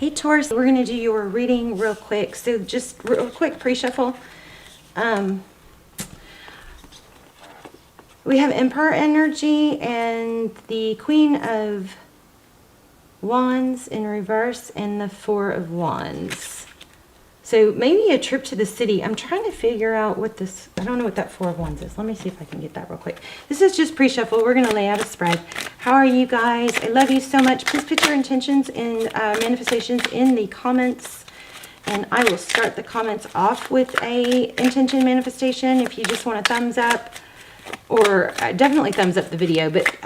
Hey Taurus, we're going to do your reading real quick. So just real quick pre-shuffle. We have Emperor energy and the Queen of Wands in reverse and the Four of Wands. So maybe a trip to the city. I'm trying to figure out what this, I don't know what that Four of Wands is. Let me see if I can get that real quick. This is just pre-shuffle. We're going to lay out a spread. How are you guys? I love you so much. Please put your intentions and manifestations in the comments. And I will start the comments off with a intention manifestation. If you just want a thumbs up, or definitely thumbs up the video, but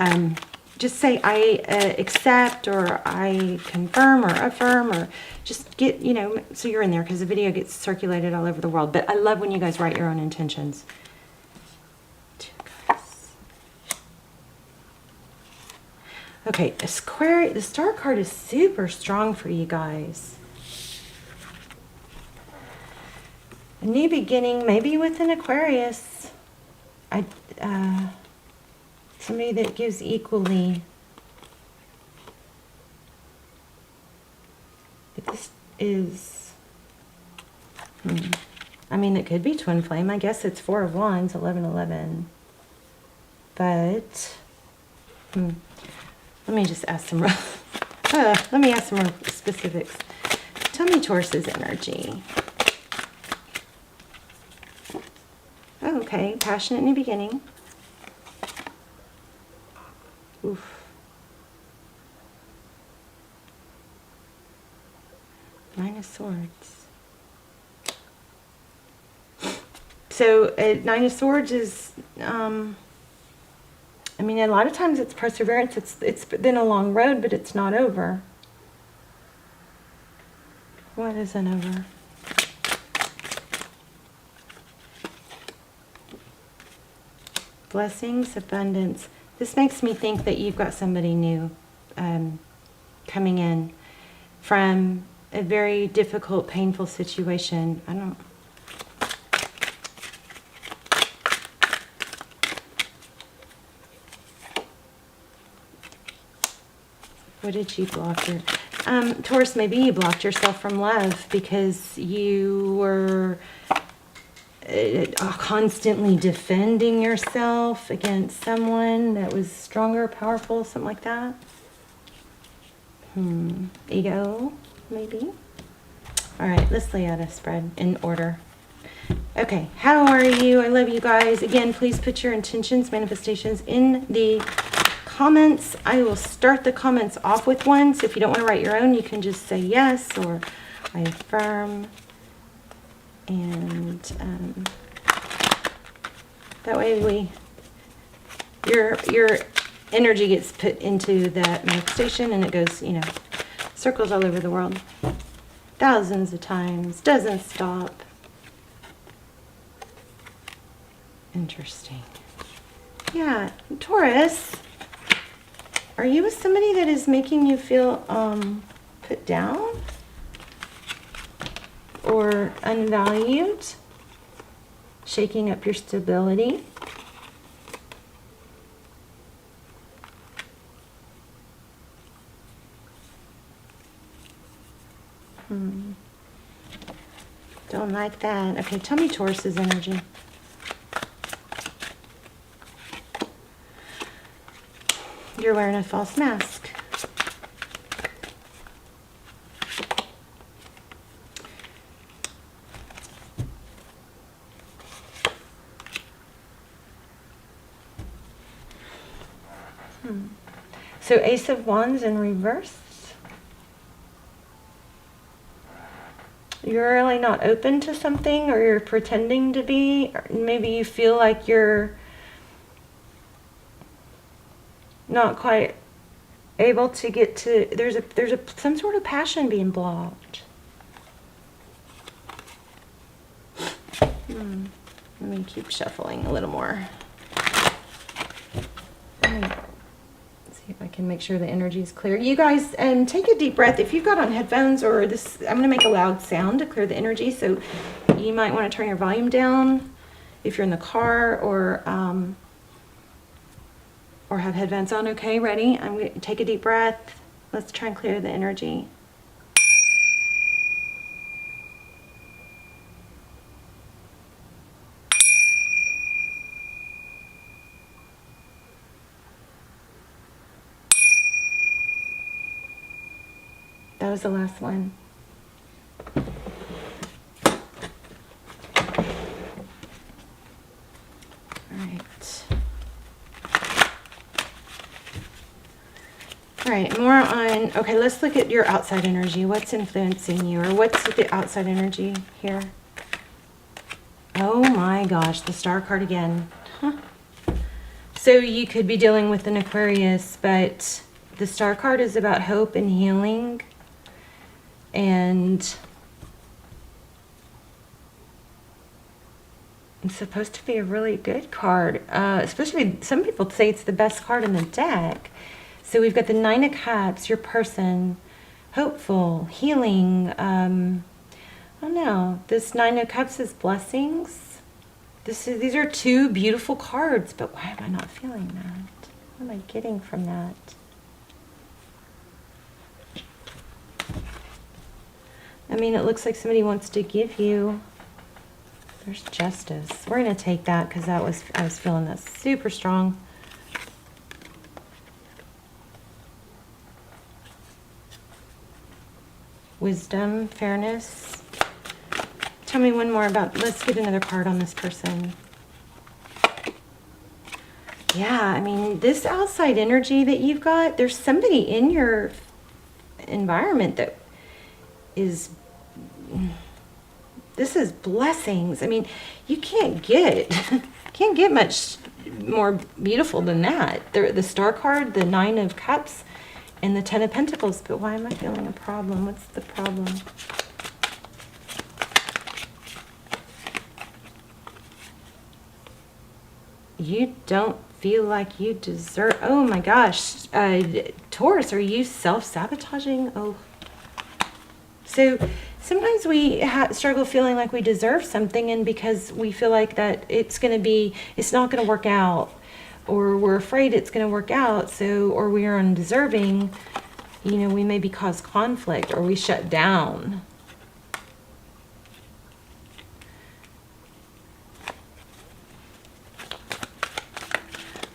just say I accept, or I confirm, or affirm, or just get, you know, so you're in there, because the video gets circulated all over the world. But I love when you guys write your own intentions. Okay, Aquarius, the star card is super strong for you guys. A new beginning, maybe with an Aquarius. Somebody that gives equally. But this is, I mean, it could be twin flame. I guess it's Four of Wands, 11-11. But, let me just ask some, let me ask some more specifics. Tell me Taurus's energy. Oh, okay, passionate in the beginning. Oof. Nine of Swords. So, Nine of Swords is, I mean, a lot of times it's perseverance. It's been a long road, but it's not over. What isn't over? Blessings, abundance. This makes me think that you've got somebody new coming in from a very difficult, painful situation. I don't... What did you block here? Taurus, maybe you blocked yourself from love because you were constantly defending yourself against someone that was stronger, powerful, something like that. Ego, maybe. All right, let's lay out a spread in order. Okay, how are you? I love you guys. Again, please put your intentions, manifestations in the comments. I will start the comments off with one, so if you don't want to write your own, you can just say yes, or I affirm. And that way your energy gets put into that manifestation, and it goes, you know, circles all over the world, thousands of times, doesn't stop. Interesting. Yeah, Taurus, are you with somebody that is making you feel put down? Or unvalued, shaking up your stability? Don't like that. Okay, tell me Taurus's energy. You're wearing a false mask. So Ace of Wands in reverse. You're really not open to something, or you're pretending to be. Or maybe you feel like you're not quite able to get to, there's some sort of passion being blocked. Let me keep shuffling a little more. See if I can make sure the energy is clear. You guys, take a deep breath. If you've got on headphones or this, I'm going to make a loud sound to clear the energy, so you might want to turn your volume down if you're in the car, or have headphones on. Okay, ready? I'm going to take a deep breath. Let's try and clear the energy. that was the last one. All right, more on, okay, let's look at your outside energy. What's influencing you, or what's the outside energy here? Oh my gosh, the Star card again. Huh. So you could be dealing with an Aquarius, but the Star card is about hope and healing. And it's supposed to be a really good card. Especially, some people say it's the best card in the deck. So we've got the Nine of Cups, your person, hopeful, healing. I don't know. This Nine of Cups is blessings. These are two beautiful cards, but why am I not feeling that? What am I getting from that? I mean, it looks like somebody wants to give you. There's justice. We're going to take that because I was feeling that super strong. Wisdom, fairness. Tell me one more about, let's get another card on this person. Yeah, I mean, this outside energy that you've got, there's somebody in your environment that is, this is blessings. I mean, you can't get much more beautiful than that. The Star card, the Nine of Cups, and the Ten of Pentacles. But why am I feeling a problem? What's the problem? You don't feel like you deserve. Oh my gosh. Taurus, are you self-sabotaging? Oh. So sometimes we struggle feeling like we deserve something, and because we feel like that it's not going to work out, or we're afraid it's going to work out, so, or we are undeserving, you know, we maybe cause conflict, or we shut down.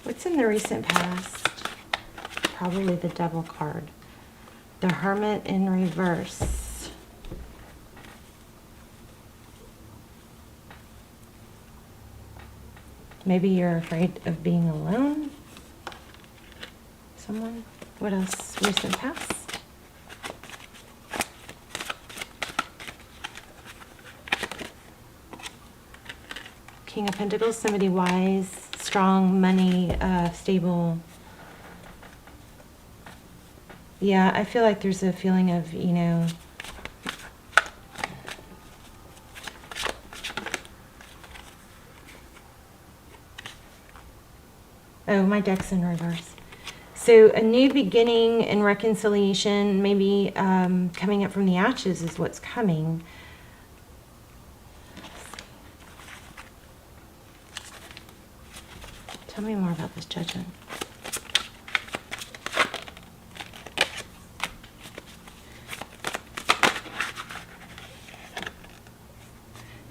What's in the recent past? Probably the Devil card. The Hermit in reverse. Maybe you're afraid of being alone. Someone. What else? Recent past. King of Pentacles. Somebody wise, strong, money, stable. Yeah, I feel like there's a feeling of, you know, oh, my deck's in reverse. So a new beginning and reconciliation, maybe coming up from the ashes is what's coming. Tell me more about this Judgment.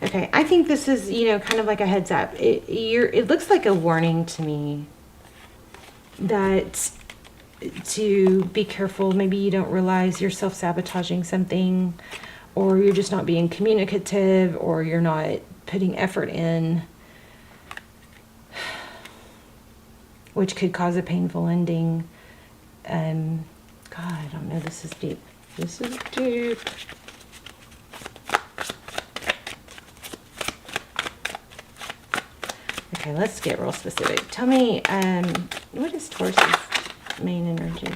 Okay, I think this is, you know, kind of like a heads up. It looks like a warning to me that to be careful. Maybe you don't realize you're self-sabotaging something, or you're just not being communicative, or you're not putting effort in, which could cause a painful ending. God, I don't know. This is deep. This is deep. Okay, let's get real specific. Tell me, what is Taurus's main energy?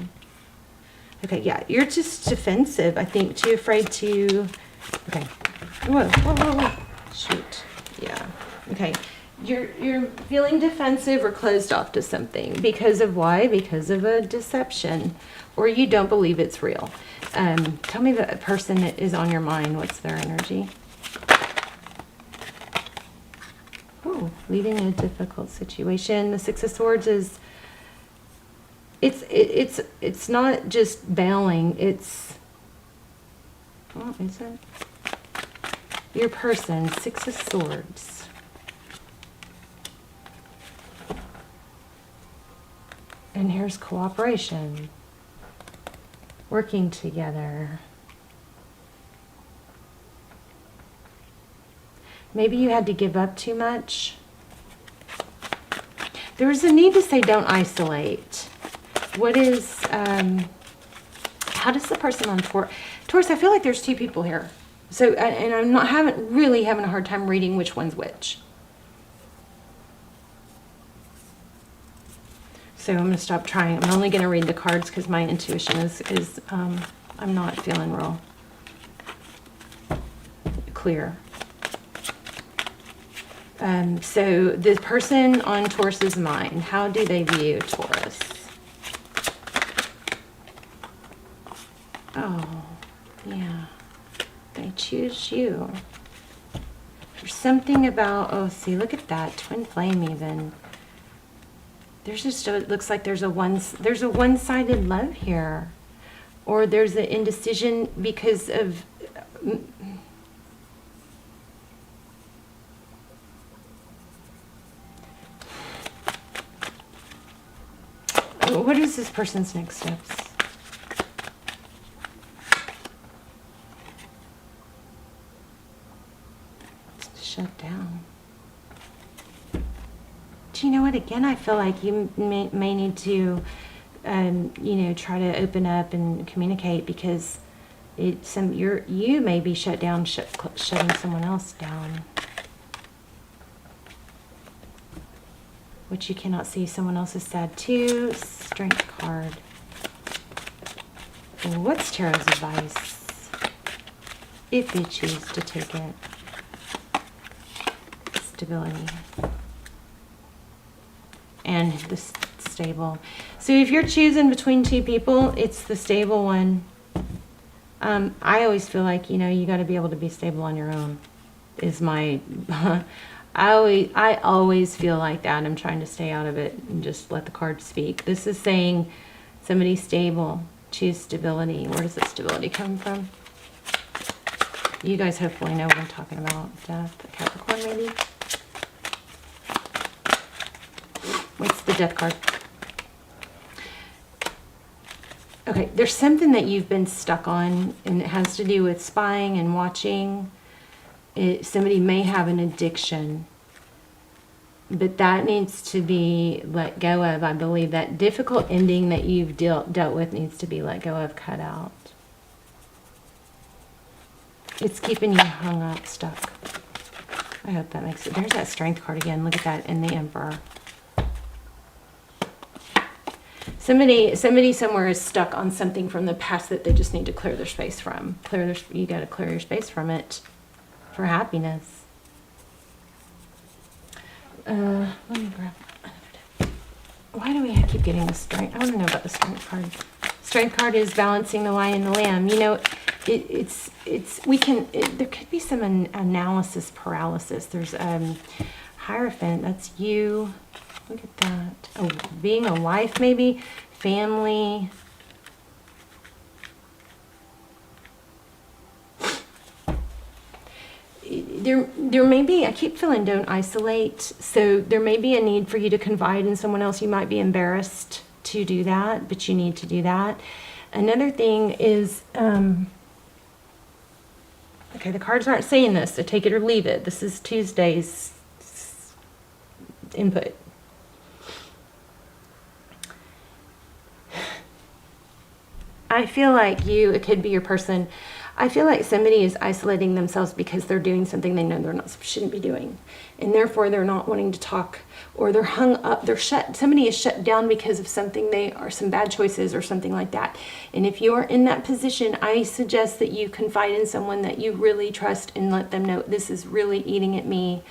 Okay, yeah, you're just defensive, I think, too afraid to... Okay. Whoa, whoa, whoa, whoa. Shoot. Yeah. Okay. You're feeling defensive or closed off to something. Because of why? Because of a deception. Or you don't believe it's real. Tell me the person that is on your mind. What's their energy? Oh, leaving a difficult situation. The Six of Swords is... It's not just bailing. It's... Oh, is it? Your person. Six of Swords. And here's cooperation. Working together. Maybe you had to give up too much. There's a need to say don't isolate. What is, how does the person on Taurus, I feel like there's two people here. So, and I'm not really having a hard time reading which one's which. So I'm going to stop trying. I'm only going to read the cards because my intuition is I'm not feeling real clear. So the person on Taurus's mind, how do they view Taurus? Oh, yeah. They choose you. There's something about, oh, see, look at that. Twin flame even. There's just, it looks like there's a one-sided love here. Or there's an indecision because of... What is this person's next steps? Shut down. Do you know what? Again, I feel like you may need to, you know, try to open up and communicate because you may be shut down, shutting someone else down. Which you cannot see. Someone else is sad too. Strength card. What's Tarot's advice? If you choose to take it. Stability. And the stable. So if you're choosing between two people, it's the stable one. I always feel like, you know, you got to be able to be stable on your own. Is my... I always feel like that. I'm trying to stay out of it and just let the cards speak. This is saying somebody stable. Choose stability. Where does that stability come from? You guys hopefully know what I'm talking about. Death. Capricorn maybe? What's the death card? Okay, there's something that you've been stuck on, and it has to do with spying and watching. Somebody may have an addiction, but that needs to be let go of. I believe that difficult ending that you've dealt with needs to be let go of, cut out. It's keeping you hung up, stuck. I hope that makes it. There's that strength card again. Look at that in the Emperor. Somebody somewhere is stuck on something from the past that they just need to clear their space from. You got to clear your space from it. For happiness. Let me grab another. Why do we keep getting the strength? I want to know about the strength card. Strength card is balancing the lion and the lamb. You know, there could be some analysis paralysis. There's Hierophant. That's you. Look at that. Oh, being a wife, maybe family. There may be, I keep feeling don't isolate, so there may be a need for you to confide in someone else. You might be embarrassed to do that, but you need to do that. Another thing is, okay, the cards aren't saying this, so take it or leave it. This is Tuesday's input. I feel like it could be your person. I feel like somebody is isolating themselves because they're doing something they know shouldn't be doing. And therefore they're not wanting to talk, or they're hung up, somebody is shut down because of something some bad choices or something like that. And if you're in that position, I suggest that you confide in someone that you really trust and let them know this is really eating at me,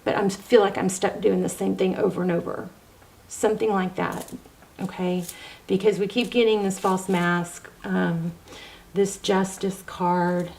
but I feel like I'm stuck doing the same thing over and over. Something like that, okay? Because we keep getting this false mask, this justice card.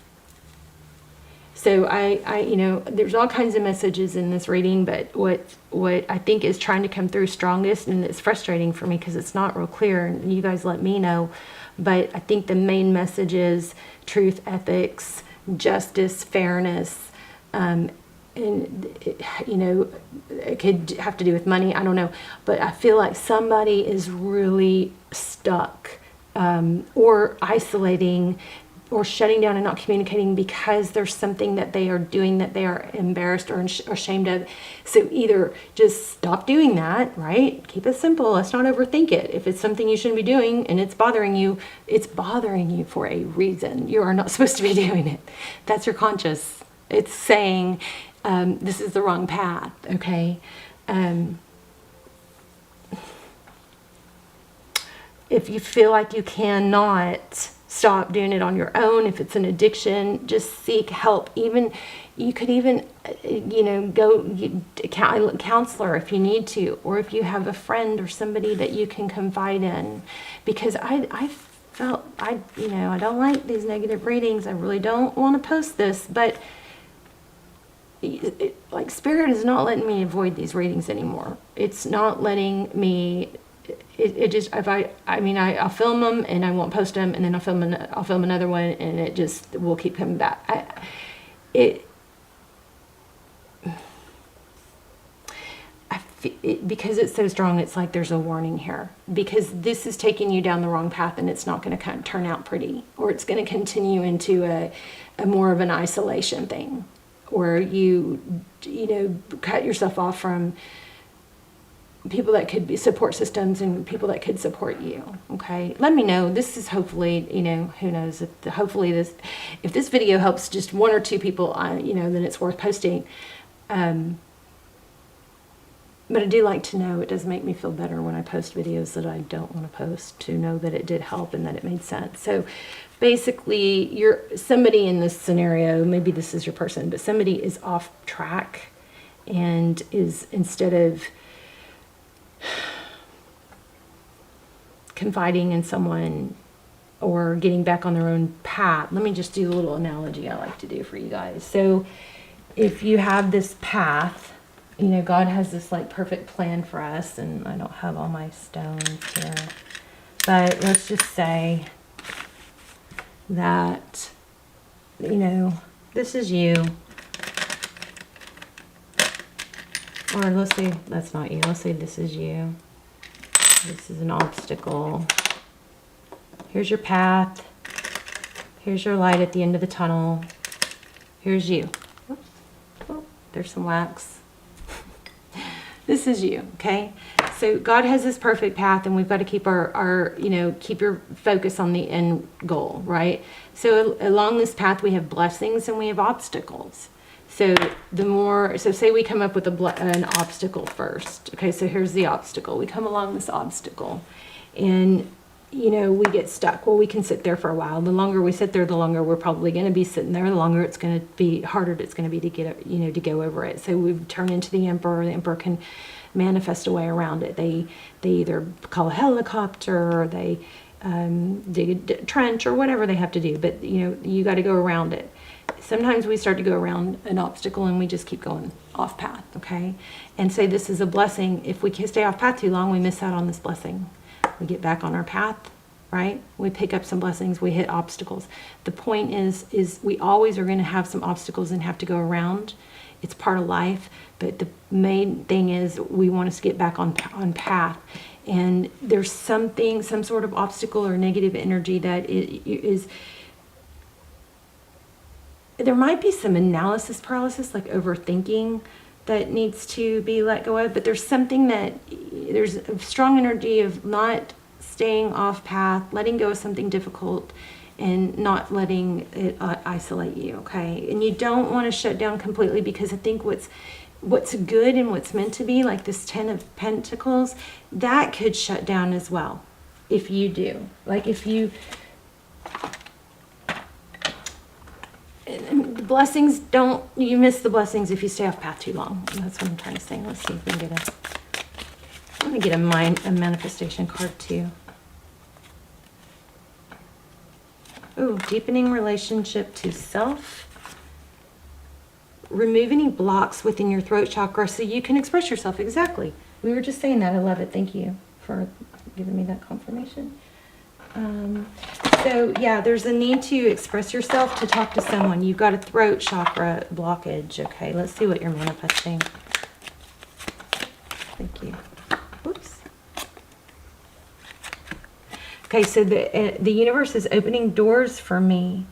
So you know, there's all kinds of messages in this reading, but what I think is trying to come through strongest, and it's frustrating for me because it's not real clear, and you guys let me know, but I think the main message is truth, ethics, justice, fairness, and you know, it could have to do with money, I don't know, but I feel like somebody is really stuck or isolating or shutting down and not communicating because there's something that they are doing that they are embarrassed or ashamed of. So either just stop doing that, right? Keep it simple. Let's not overthink it. If it's something you shouldn't be doing and it's bothering you for a reason. You are not supposed to be doing it. That's your conscious. It's saying, this is the wrong path, okay? If you feel like you cannot stop doing it on your own, if it's an addiction, just seek help. Even you could even, go a counselor if you need to, or if you have a friend or somebody that you can confide in. Because I felt I don't like these negative readings. I really don't want to post this, but like Spirit is not letting me avoid these readings anymore. It's not letting me. It just, I'll film them and I won't post them, and then I'll film another one, and it just will keep coming back. Because it's so strong, it's like there's a warning here, because this is taking you down the wrong path, and it's not going to turn out pretty, or it's going to continue into a more of an isolation thing, where you cut yourself off from people that could be support systems and people that could support you. Okay, let me know. This is hopefully, who knows, hopefully if this video helps just one or two people, then it's worth posting. But I do like to know, it does make me feel better when I post videos that I don't want to post, to know that it did help and that it made sense. So basically, you're somebody in this scenario, maybe this is your person, but somebody is off track and is, instead of confiding in someone or getting back on their own path. Let me just do a little analogy I like to do for you guys. So if you have this path, God has this like perfect plan for us, and I don't have all my stones here, but let's just say that, this is you. Or let's say that's not you. Let's say this is you. This is an obstacle. Here's your path. Here's your light at the end of the tunnel. Here's you. Oops. Oh, there's some wax. This is you, okay? So God has this perfect path, and we've got to keep our keep your focus on the end goal, right? So along this path, we have blessings and we have obstacles. So say we come up with an obstacle first. Okay, so here's the obstacle. We come along this obstacle, and we get stuck. Well, we can sit there for a while. The longer we sit there, the longer we're probably going to be sitting there. The longer it's going to be, harder it's going to be to get to go over it. So we turn into the Emperor. The Emperor can manifest a way around it. They either call a helicopter, or they dig a trench, or whatever they have to do. But you got to go around it. Sometimes we start to go around an obstacle and we just keep going off path, okay? And say this is a blessing. If we stay off path too long, we miss out on this blessing. We get back on our path, right? We pick up some blessings, we hit obstacles. The point is we always are going to have some obstacles and have to go around. It's part of life, but the main thing is we want to get back on path. And there's some sort of obstacle or negative energy that is there might be some analysis paralysis, like overthinking, that needs to be let go of, but there's a strong energy of not staying off path, letting go of something difficult, and not letting it isolate you, okay? And you don't want to shut down completely, because I think what's good and what's meant to be, like this 10 of Pentacles, that could shut down as well if you do. Like if you... blessings you miss the blessings if you stay off path too long. That's what I'm trying to say. Let's see if we can get I'm going to get a manifestation card too. Ooh, deepening relationship to self. Remove any blocks within your throat chakra so you can express yourself. Exactly. We were just saying that. I love it. Thank you for giving me that confirmation. So yeah, there's a need to express yourself, to talk to someone. You've got a throat chakra blockage. Okay, let's see what you're manifesting. Thank you. Oops. Okay, so the universe is opening doors for me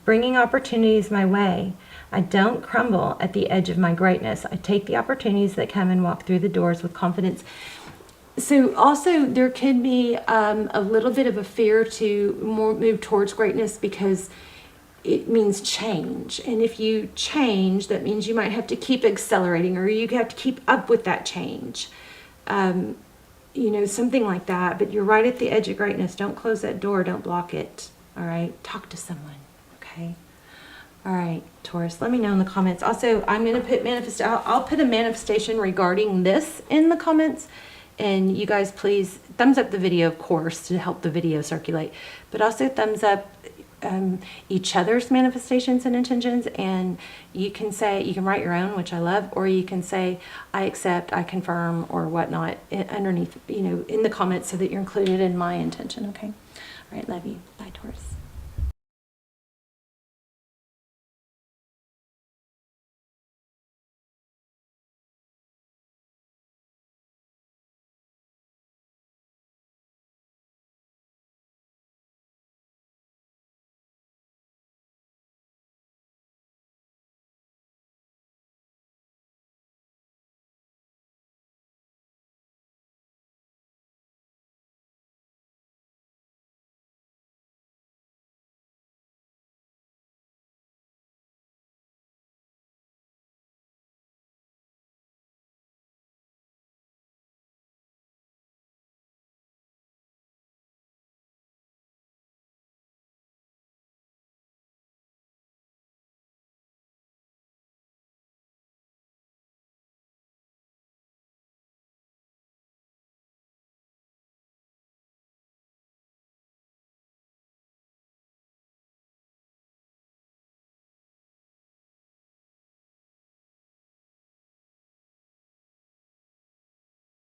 bringing opportunities my way. I don't crumble at the edge of my greatness. I take the opportunities that come and walk through the doors with confidence. So also there could be a little bit of a fear to move towards greatness because it means change. And if you change, that means you might have to keep accelerating, or you have to keep up with that change. You know, something like that. But you're right at the edge of greatness. Don't close that door. Don't block it. All right. Talk to someone. Okay. All right, Taurus, let me know in the comments. Also, I'm going to put I'll put a manifestation regarding this in the comments. And you guys please thumbs up the video, of course, to help the video circulate. But also thumbs up each other's manifestations and intentions. And you can write your own, which I love, or you can say, I accept, I confirm, or whatnot underneath, you know, in the comments so that you're included in my intention, okay? All right, love you. Bye, Taurus.